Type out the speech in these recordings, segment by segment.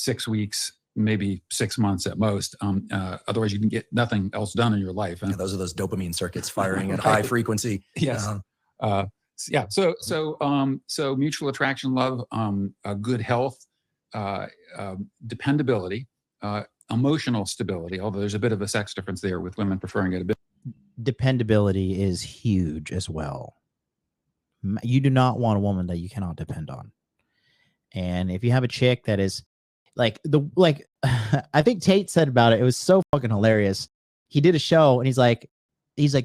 6 weeks, maybe 6 months at most. Otherwise, you can get nothing else done in your life. And those are those dopamine circuits firing at high frequency. Yes. Yeah. So mutual attraction, love, good health, dependability, emotional stability. Although there's a bit of a sex difference there with women preferring it a bit. Dependability is huge as well. You do not want a woman that you cannot depend on. And if you have a chick that is like I think Tate said about it, it was so fucking hilarious. He did a show and he's like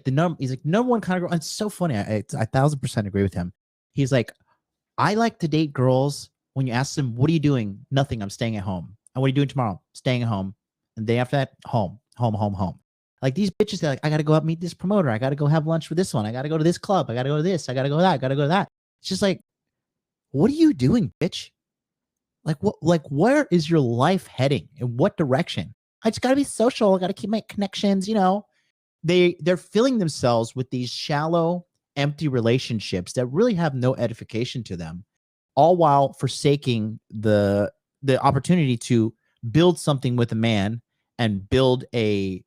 number one kind of girl. And it's so funny. I 1000% agree with him. He's like, I like to date girls when you ask them, what are you doing? Nothing. I'm staying at home. And what are you doing tomorrow? Staying at home. And the day after that, home. Like these bitches, they're like, I got to go out meet this promoter. I got to go have lunch with this one. I got to go to this club. I got to go to this. I got to go to that. I got to go to that. It's just like, what are you doing, bitch? Like where is your life heading? In what direction? I just got to be social. I got to keep my connections. You know, they're filling themselves with these shallow, empty relationships that really have no edification to them, all while forsaking the opportunity to build something with a man and build a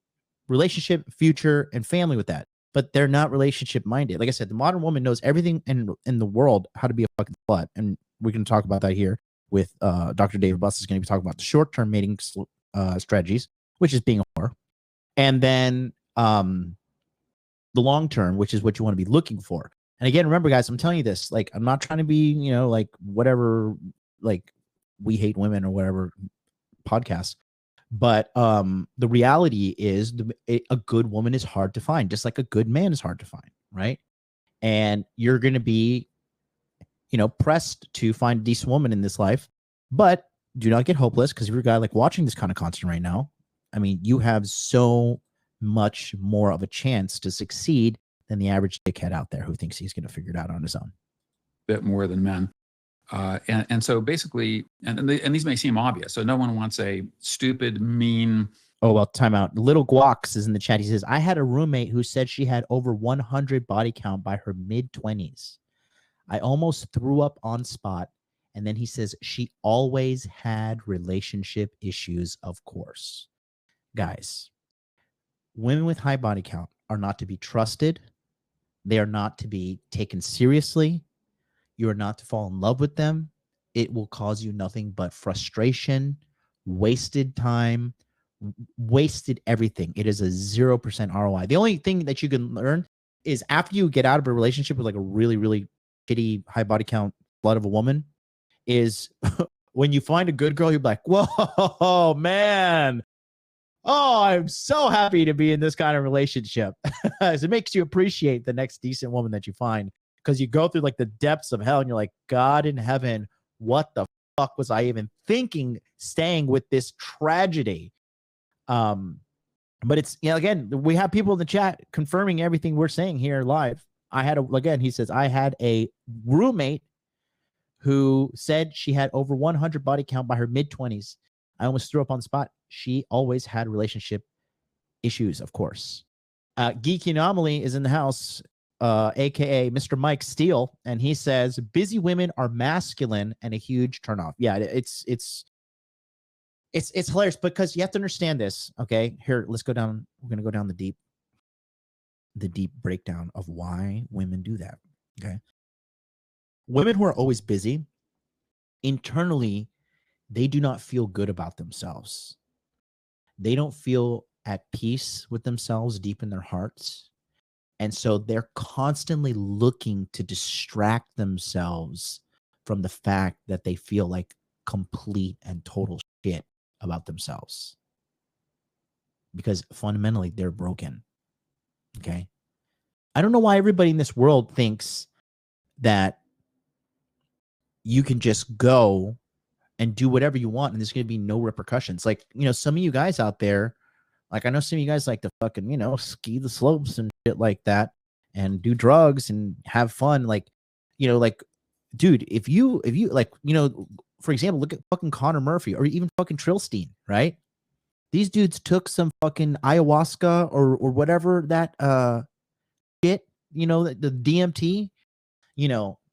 relationship, future, and family with that. But they're not relationship minded. Like I said, the modern woman knows everything in the world how to be a fucking slut, and we can talk about that here with Dr. David Buss is going to be talking about the short-term mating strategies, which is being a whore, and then the long-term, which is what you want to be looking for. And again, remember, guys, I'm telling you this. Like, I'm not trying to be, like whatever, like we hate women or whatever podcast. But the reality is a good woman is hard to find, just like a good man is hard to find, right? And you're going to be, pressed to find a decent woman in this life. But do not get hopeless, because if you're a guy like watching this kind of content right now, I mean, you have so much more of a chance to succeed than the average dickhead out there who thinks he's going to figure it out on his own. Bit more than men. And so basically, and these may seem obvious. So no one wants a stupid, mean. Oh, well, time out. Little Guax is in the chat. He says, I had a roommate who said she had over 100 body count by her mid-20s. I almost threw up on spot. And then he says, she always had relationship issues, of course. Guys, women with high body count are not to be trusted. They are not to be taken seriously. You are not to fall in love with them. It will cause you nothing but frustration, wasted time, wasted everything. It is a 0% ROI. The only thing that you can learn is after you get out of a relationship with like a really, really shitty high body count blood of a woman, is when you find a good girl, you're like, whoa, man. Oh, I'm so happy to be in this kind of relationship. It makes you appreciate the next decent woman that you find, because you go through like the depths of hell and you're like, God in heaven, what the fuck was I even thinking staying with this tragedy? But it's, again, we have people in the chat confirming everything we're saying here live. He says, I had a roommate who said she had over 100 body count by her mid-20s. I almost threw up on the spot. She always had relationship issues, of course. Geeky Anomaly is in the house, aka Mr. Mike Steele, and he says busy women are masculine and a huge turnoff. Yeah, it's hilarious, because you have to understand this. Okay, here, let's go down. We're gonna go down the deep breakdown of why women do that. Okay, women who are always busy, internally, they do not feel good about themselves. They don't feel at peace with themselves deep in their hearts. And so they're constantly looking to distract themselves from the fact that they feel like complete and total shit about themselves. Because fundamentally, they're broken. Okay? I don't know why everybody in this world thinks that you can just go and do whatever you want and there's going to be no repercussions. Like, some of you guys out there, like I know some of you guys like to fucking, ski the slopes and shit like that and do drugs and have fun. Like, dude, if you like, for example, look at fucking Connor Murphy or even fucking Trillstein, right? These dudes took some fucking ayahuasca or whatever that shit, the DMT,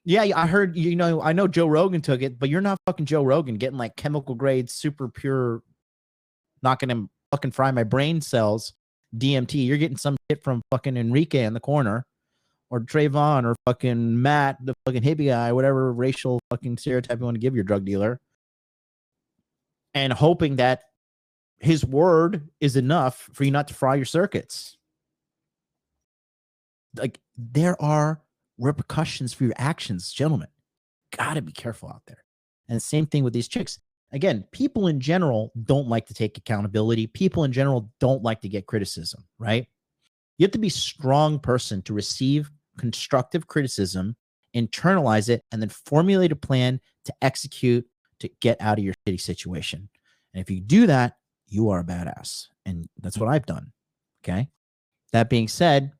Yeah, I heard, I know Joe Rogan took it, but you're not fucking Joe Rogan getting like chemical grade, super pure, not gonna fucking fry my brain cells, DMT. You're getting some shit from fucking Enrique in the corner, or Trayvon, or fucking Matt, the fucking hippie guy, whatever racial fucking stereotype you want to give your drug dealer, and hoping that his word is enough for you not to fry your circuits. Like, there are repercussions for your actions, gentlemen. Gotta be careful out there. And the same thing with these chicks. Again, people in general don't like to take accountability. People in general don't like to get criticism, right? You have to be a strong person to receive constructive criticism, internalize it, and then formulate a plan to execute to get out of your shitty situation. And if you do that, you are a badass. And that's what I've done. Okay. That being said,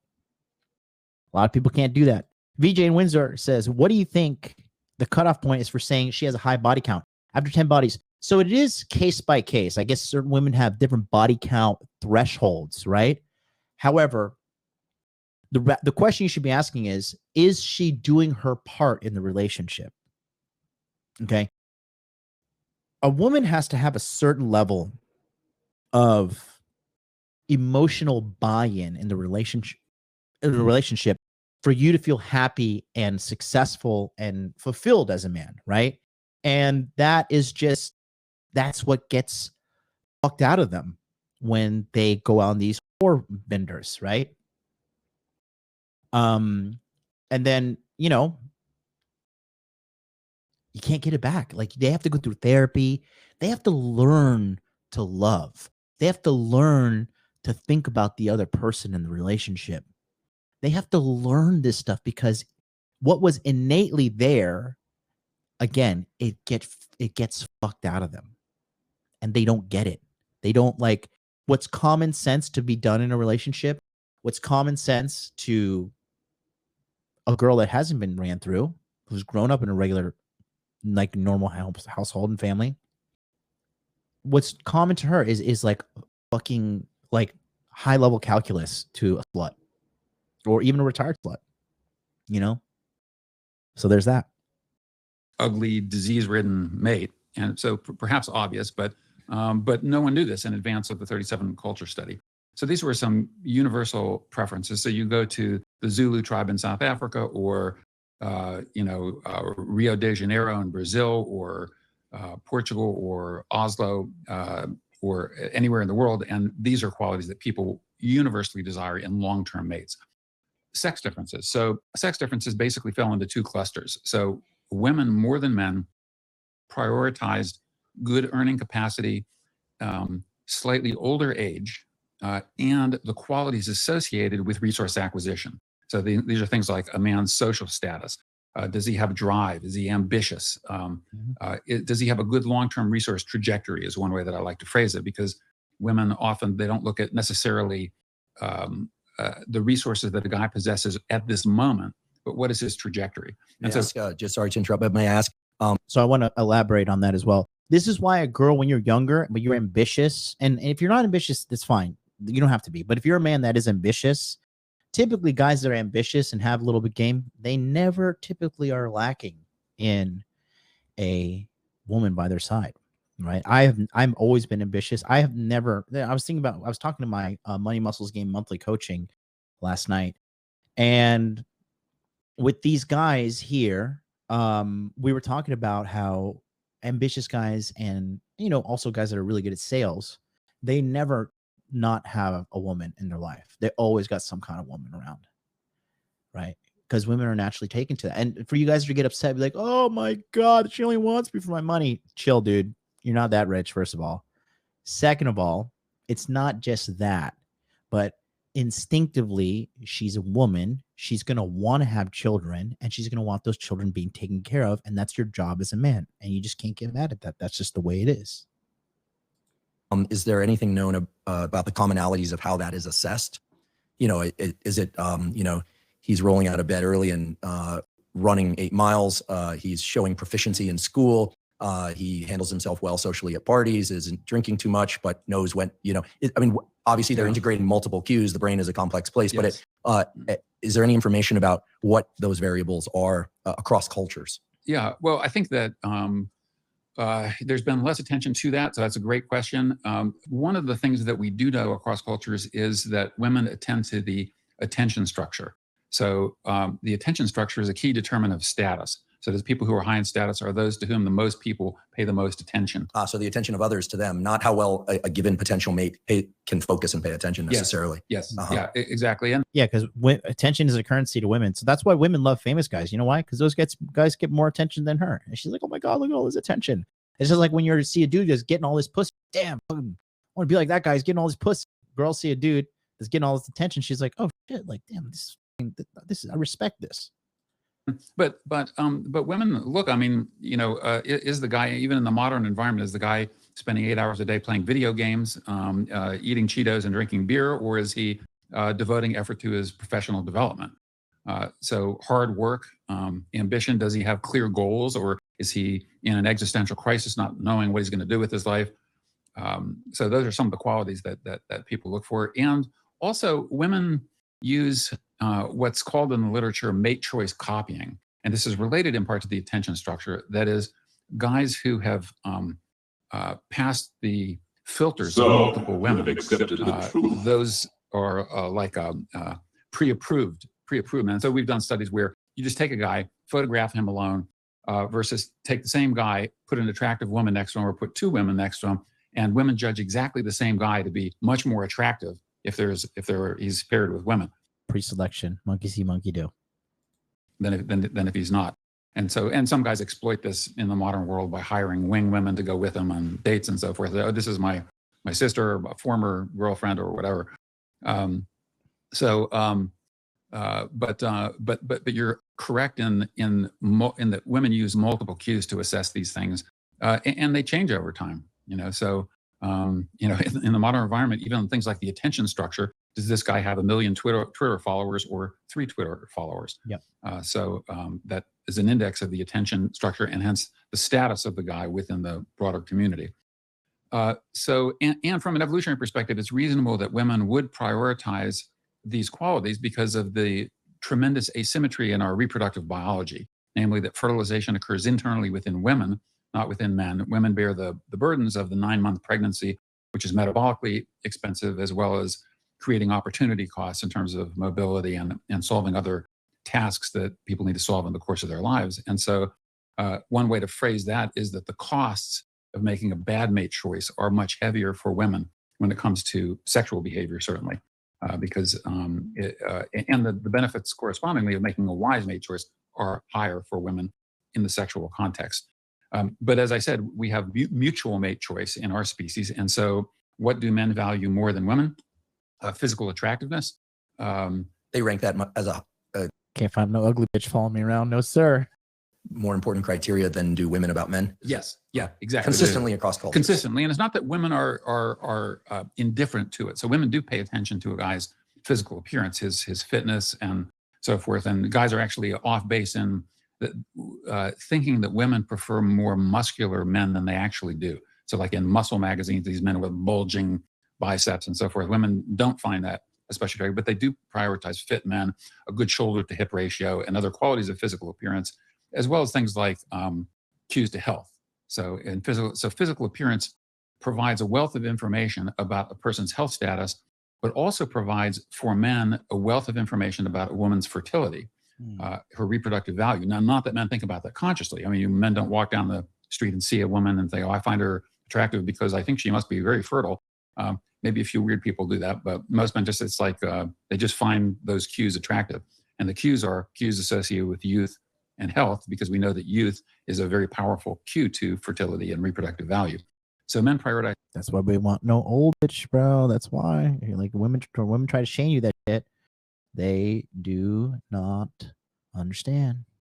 a lot of people can't do that. VJ in Windsor says, what do you think the cutoff point is for saying she has a high body count after 10 bodies? So it is case by case. I guess certain women have different body count thresholds, right? However, the question you should be asking is she doing her part in the relationship? Okay. A woman has to have a certain level of emotional buy-in in the relationship for you to feel happy and successful and fulfilled as a man, right? And that's what gets fucked out of them when they go on these whore benders, right? And then, you can't get it back. Like, they have to go through therapy. They have to learn to love. They have to learn to think about the other person in the relationship. They have to learn this stuff because what was innately there, again, it gets fucked out of them, and they don't get it. They don't like what's common sense to be done in a relationship. What's common sense to a girl that hasn't been ran through, who's grown up in a regular, like, normal household and family. What's common to her is like fucking like high level calculus to a slut, or even a retired slut, So there's that. Ugly, disease-ridden mate, and so perhaps obvious, but no one knew this in advance of the 37 culture study. So these were some universal preferences. So you go to the Zulu tribe in South Africa, or Rio de Janeiro in Brazil, or Portugal, or Oslo, or anywhere in the world, and these are qualities that people universally desire in long-term mates. Sex differences. So sex differences basically fell into two clusters. So women more than men prioritized good earning capacity, slightly older age, and the qualities associated with resource acquisition. So these are things like a man's social status. Does he have drive? Is he ambitious? Does he have a good long-term resource trajectory, is one way that I like to phrase it, because women often, they don't look at necessarily the resources that a guy possesses at this moment, but what is his trajectory? And just sorry to interrupt, but may I ask? So I want to elaborate on that as well. This is why a girl, when you're younger, but you're ambitious, and if you're not ambitious, that's fine. You don't have to be. But if you're a man that is ambitious, typically guys that are ambitious and have a little bit game, they never typically are lacking in a woman by their side, right? I've always been ambitious. I was talking to my Money Muscles Game monthly coaching last night, and with these guys here, we were talking about how ambitious guys, and also guys that are really good at sales, they never not have a woman in their life. They always got some kind of woman around, right? Because women are naturally taken to that. And for you guys to get upset, be like, oh my God, she only wants me for my money. Chill, dude. You're not that rich, first of all. Second of all, it's not just that, but instinctively, she's a woman. She's going to want to have children, and she's going to want those children being taken care of. And that's your job as a man. And you just can't get mad at that. That's just the way it is. Is there anything known about the commonalities of how that is assessed? Is it, he's rolling out of bed early and running 8 miles. He's showing proficiency in school. He handles himself well socially at parties, isn't drinking too much, but knows when, obviously they're integrating multiple cues. The brain is a complex place, Yes. but is there any information about what those variables are across cultures? Yeah, well, I think that there's been less attention to that, so that's a great question. One of the things that we do know across cultures is that women attend to the attention structure. So the attention structure is a key determinant of status. So those people who are high in status are those to whom the most people pay the most attention. So the attention of others to them, not how well a given potential mate can focus and pay attention necessarily. Yes. Yeah, exactly. And yeah, because attention is a currency to women. So that's why women love famous guys. You know why? Because those guys get more attention than her. And she's like, oh my God, look at all this attention. It's just like when you see a dude that's getting all this pussy. Damn, I want to be like that guy. He's getting all this pussy. Girls see a dude that's getting all this attention. She's like, oh shit, like damn, this is I respect this. But women, look, I mean, is the guy, even in the modern environment, is the guy spending 8 hours a day playing video games, eating Cheetos and drinking beer, or is he devoting effort to his professional development? So hard work, ambition, does he have clear goals, or is he in an existential crisis, not knowing what he's going to do with his life? So those are some of the qualities that people look for. And also women use what's called in the literature mate choice copying. And this is related in part to the attention structure. That is, guys who have passed the filters of multiple women, those are like pre-approved men. So we've done studies where you just take a guy, photograph him alone, versus take the same guy, put an attractive woman next to him, or put two women next to him, and women judge exactly the same guy to be much more attractive if he's paired with women. Pre-selection, monkey see, monkey do. Than if he's not. And some guys exploit this in the modern world by hiring wing women to go with them on dates and so forth. Oh, this is my sister, or a former girlfriend, or whatever. But you're correct in that women use multiple cues to assess these things, and they change over time. So in the modern environment, even things like the attention structure. Does this guy have 1 million Twitter followers or 3 Twitter followers? Yep. That is an index of the attention structure, and hence the status of the guy within the broader community. And from an evolutionary perspective, it's reasonable that women would prioritize these qualities because of the tremendous asymmetry in our reproductive biology, namely that fertilization occurs internally within women, not within men. Women bear the burdens of the 9-month pregnancy, which is metabolically expensive, as well as creating opportunity costs in terms of mobility and solving other tasks that people need to solve in the course of their lives. And so one way to phrase that is that the costs of making a bad mate choice are much heavier for women when it comes to sexual behavior, certainly, because the benefits correspondingly of making a wise mate choice are higher for women in the sexual context. But as I said, we have mutual mate choice in our species. And so what do men value more than women? Physical attractiveness. They rank that as a can't find no ugly bitch following me around. No, sir. More important criteria than do women about men. Yes. Yeah, exactly. Consistently across cultures. Consistently. And it's not that women are indifferent to it. So women do pay attention to a guy's physical appearance, his fitness and so forth. And guys are actually off base in thinking that women prefer more muscular men than they actually do. So like in muscle magazines, these men with bulging biceps and so forth. Women don't find that especially attractive, but they do prioritize fit men, a good shoulder to hip ratio, and other qualities of physical appearance, as well as things like cues to health. So physical appearance provides a wealth of information about a person's health status, but also provides for men a wealth of information about a woman's fertility, her reproductive value. Now, not that men think about that consciously. I mean, men don't walk down the street and see a woman and think, oh, I find her attractive because I think she must be very fertile. Maybe a few weird people do that, but most men it's like they just find those cues attractive. And the cues are cues associated with youth and health, because we know that youth is a very powerful cue to fertility and reproductive value. So men prioritize. That's why we want no old bitch, bro. That's why. Like women try to shame you that shit. They do not understand.